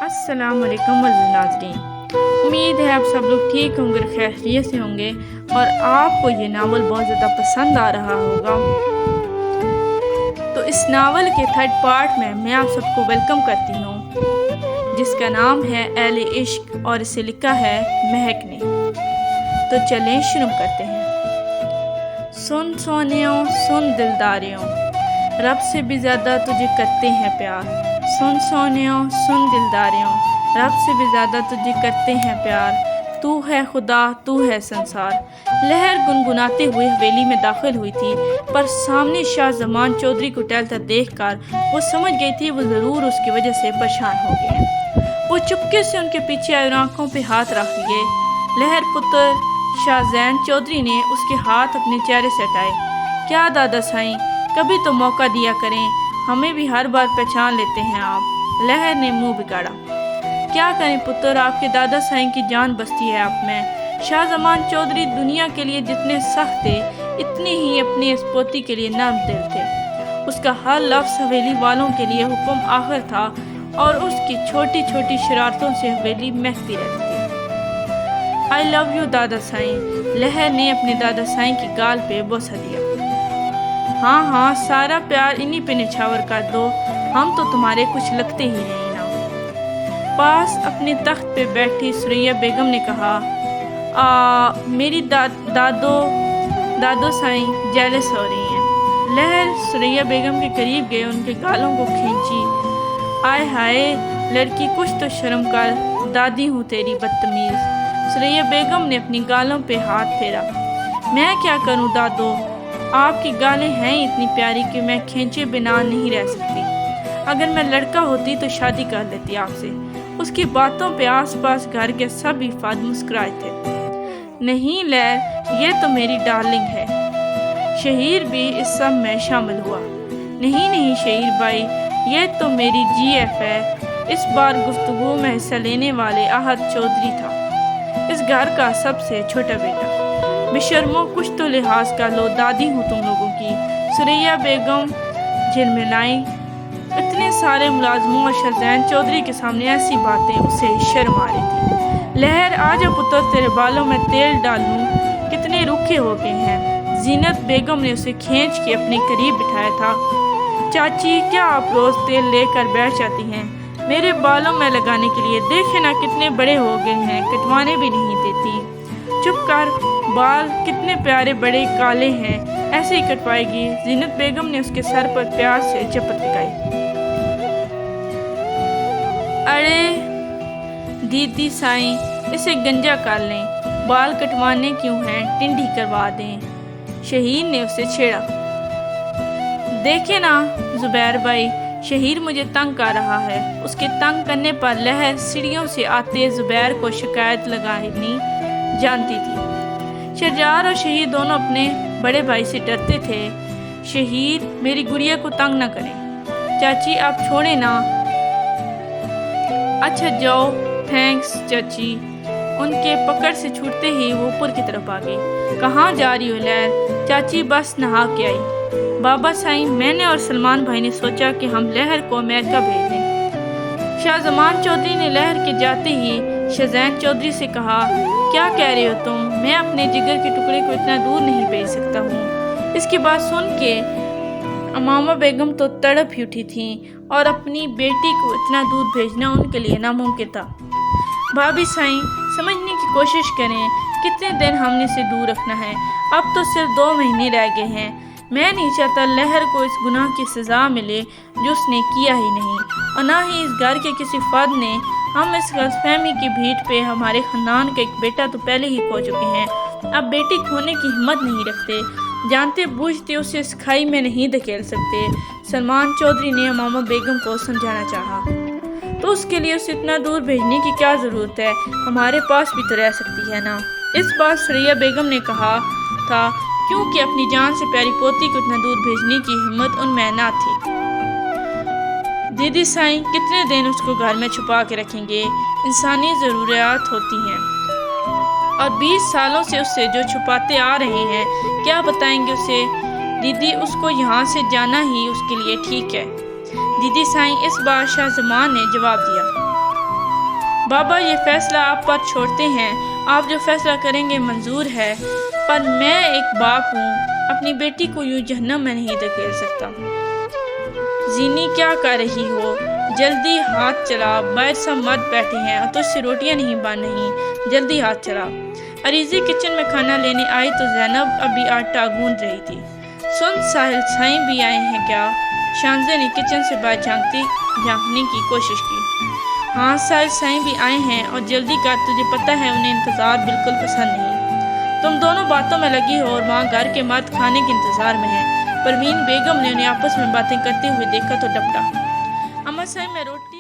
अस्सलाम वालेकुम नाज़रीन, उम्मीद है आप सब लोग ठीक होंगे, खैरियत से होंगे और आपको ये नावल बहुत ज़्यादा पसंद आ रहा होगा। तो इस नावल के थर्ड पार्ट में मैं आप सबको वेलकम करती हूँ, जिसका नाम है अहले इश्क और इसे लिखा है महक ने। तो चलें शुरू करते हैं। सुन सोनियों, सुन दिलदारियों, रब से भी ज़्यादा तुझे करते हैं प्यार। सुन सोनियों, सुन दिलदारियों, रब से भी ज़्यादा तुझे करते हैं प्यार। तू है खुदा, तू है संसार। लहर गुनगुनाते हुए हवेली में दाखिल हुई थी, पर सामने शाह जमान चौधरी को टहलता देखकर वो समझ गई थी वो ज़रूर उसकी वजह से परेशान हो गए हैं। वो चुपके से उनके पीछे आए और आँखों पे हाथ रख लिए। लहर पुत्र शाहजैन चौधरी ने उसके हाथ अपने चेहरे से हटाए। क्या दादा साईं, कभी तो मौका दिया करें, हमें भी हर बार पहचान लेते हैं आप। लहर ने मुंह बिगाड़ा। क्या करें पुत्र, आपके दादा साईं की जान बसती है आप में। शाह जमान चौधरी दुनिया के लिए जितने सख्त थे, इतने ही अपने इस पोती के लिए नर्म दिल थे। उसका हर लफ्ज़ हवेली वालों के लिए हुक्म आखिर था और उसकी छोटी छोटी शरारतों से हवेली महकती रहती थी। आई लव यू दादा साईं, लहर ने अपने दादा साईं की गाल पे बोसा दिया। हाँ हाँ, सारा प्यार इन्हीं पे निछावर कर दो, हम तो तुम्हारे कुछ लगते ही नहीं ना। पास अपने तख्त पे बैठी सुरैया बेगम ने कहा, मेरी दादो साईं जेलस हो रही हैं। लहर सुरैया बेगम के करीब गए, उनके गालों को खींची। आय हाय लड़की, कुछ तो शर्म कर, दादी हूँ तेरी बदतमीज। सुरैया बेगम ने अपनी गालों पे हाथ फेरा। मैं क्या करूँ दादो, आपकी गालें हैं इतनी प्यारी कि मैं खींचे बिना नहीं रह सकती। अगर मैं लड़का होती तो शादी कर लेती आपसे। उसकी बातों पे आसपास घर के सभी फाद मुस्कुराए थे। नहीं लहर, ये तो मेरी डार्लिंग है। शहीर भी इस सब में शामिल हुआ। नहीं नहीं शहीर भाई, ये तो मेरी GF है। इस बार गुफ्तगू में हिस्सा लेने वाले आहद चौधरी था, इस घर का सबसे छोटा बेटा। बेशर्मो, कुछ तो लिहाज कर लो, दादी हूँ तुम लोगों की। सुरैया बेगम झिलमिलाई। इतने सारे मुलाजमों और शाहजैन चौधरी के सामने ऐसी बातें उसे शर्म आ रही थी। लहर, आजा पुत्र, तेरे बालों में तेल डाल लूं, कितने रूखे हो गए हैं। जीनत बेगम ने उसे खींच के अपने करीब बिठाया था। चाची, क्या आप रोज तेल लेकर बैठ जाती हैं मेरे बालों में लगाने के लिए? देखे ना कितने बड़े हो गए हैं, कटवाने भी नहीं देती। चुप कर, बाल कितने प्यारे बड़े काले हैं, ऐसे ही कटवाएगी। जीनत बेगम ने उसके सर पर प्यार से चपत लगाई। अरे दीदी साईं, इसे गंजा कर लें, बाल कटवाने क्यों हैं, टिंडी करवा दें। शहीर ने उसे छेड़ा। देखे ना जुबैर भाई, शहीर मुझे तंग कर रहा है। उसके तंग करने पर लहर सीढ़ियों से आते जुबैर को शिकायत लगानी जानती थी। शहरयार और शहीर दोनों अपने बड़े भाई से डरते थे। शहीर, मेरी गुड़िया को तंग ना करें। चाची आप छोड़े ना। अच्छा जाओ, थैंक्स चाची। उनके पकड़ से छूटते ही वो ऊपर की तरफ आ गई। कहाँ जा रही हो लहर? चाची बस नहा के आई। बाबा साईं, मैंने और सलमान भाई ने सोचा कि हम लहर को अमेरिका भेज दें। शाह जमान चौधरी ने लहर के जाते ही शाहजैन चौधरी से कहा, क्या कह रहे हो तुम? मैं अपने जिगर के टुकड़े को इतना दूर नहीं भेज सकता हूँ। इसकी बात सुन के अमामा बेगम तो तड़प ही उठी थी और अपनी बेटी को इतना दूर भेजना उनके लिए नामुमकिन था। भाभी साईं, समझने की कोशिश करें, कितने दिन हमने इसे दूर रखना है? अब तो सिर्फ 2 महीने रह गए हैं। मैं नहीं चाहता लहर को इस गुनाह की सज़ा मिले जो उसने किया ही नहीं, और ना ही इस घर के किसी फर्द ने। हम इस गलतफहमी की भीड़ पे हमारे खानदान का एक बेटा तो पहले ही खो चुके हैं, अब बेटी खोने की हिम्मत नहीं रखते। जानते बूझते उसे इस खाई में नहीं धकेल सकते। सलमान चौधरी ने अमामा बेगम को समझाना चाहा। तो उसके लिए उसे इतना दूर भेजने की क्या ज़रूरत है, हमारे पास भी तो रह सकती है ना। इस बार सुरैया बेगम ने कहा था, क्योंकि अपनी जान से प्यारी पोती को इतना दूर भेजने की हिम्मत उनमें ना थी। दीदी साईं, कितने दिन उसको घर में छुपा के रखेंगे? इंसानी ज़रूरियात होती हैं, और 20 सालों से उससे जो छुपाते आ रहे हैं, क्या बताएंगे उसे? दीदी, उसको यहाँ से जाना ही उसके लिए ठीक है। दीदी साईं, इस बार शाह जमान ने जवाब दिया। بابا یہ فیصلہ آپ پر چھوڑتے ہیں، آپ جو فیصلہ کریں گے منظور ہے، پر میں ایک باپ ہوں، اپنی بیٹی کو یوں جہنم میں نہیں دھکیل سکتا۔ زینی کیا کر رہی ہو؟ جلدی ہاتھ چلا، باہر سب مرد بیٹھے ہیں اور تجھ سے روٹیاں نہیں بن رہی، جلدی ہاتھ چلا۔ عریضی کچن میں کھانا لینے آئی تو زینب ابھی آٹا گوندھ رہی تھی۔ سن ساحل سائیں بھی آئے ہیں کیا؟ شانزے نے کچن سے باہر جھانکنے کی کوشش کی۔ ہاں ساحل سائیں بھی آئے ہیں اور جلدی کر، تجھے پتہ ہے انہیں انتظار بالکل پسند نہیں۔ تم دونوں باتوں میں لگی ہو اور وہاں گھر کے مرد کھانے کے انتظار میں ہیں۔ پروین بیگم نے انہیں آپس میں باتیں کرتے ہوئے دیکھا تو ڈپٹا۔ اما سائیں میں روٹ